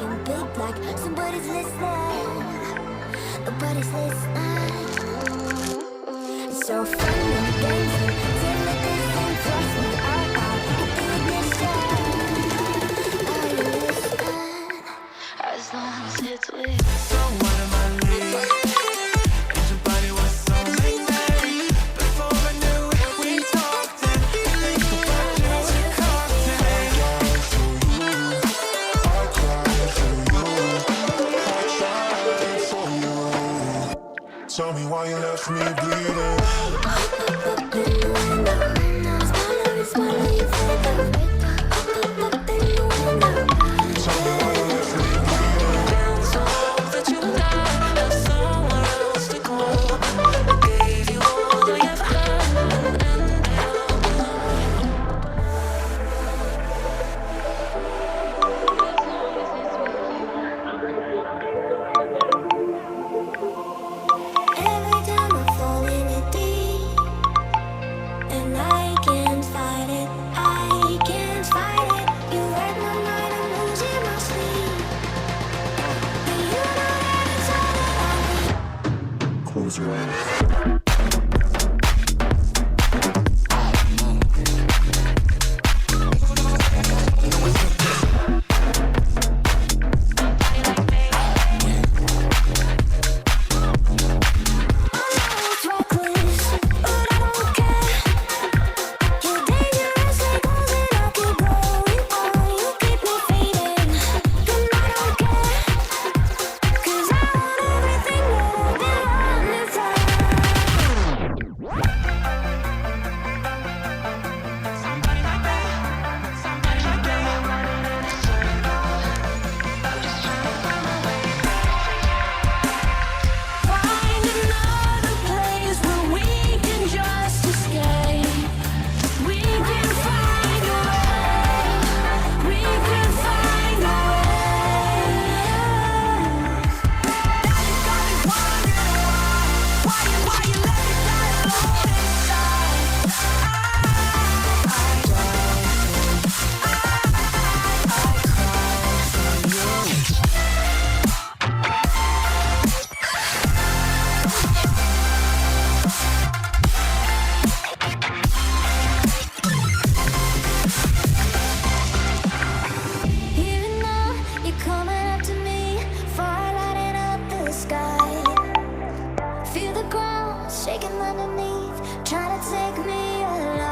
talking big like somebody's listening. Nobody's listening. It's so fun when the games till it isn't. Trust me, I'll hit the ignition. Are you listening? As long as it's with you. So what am I leaving? And your body was so magnetic. Before I knew it, we talked and think about you and cocktail. Tell me why you left me bleeding. Shaking underneath, trying to take me alive.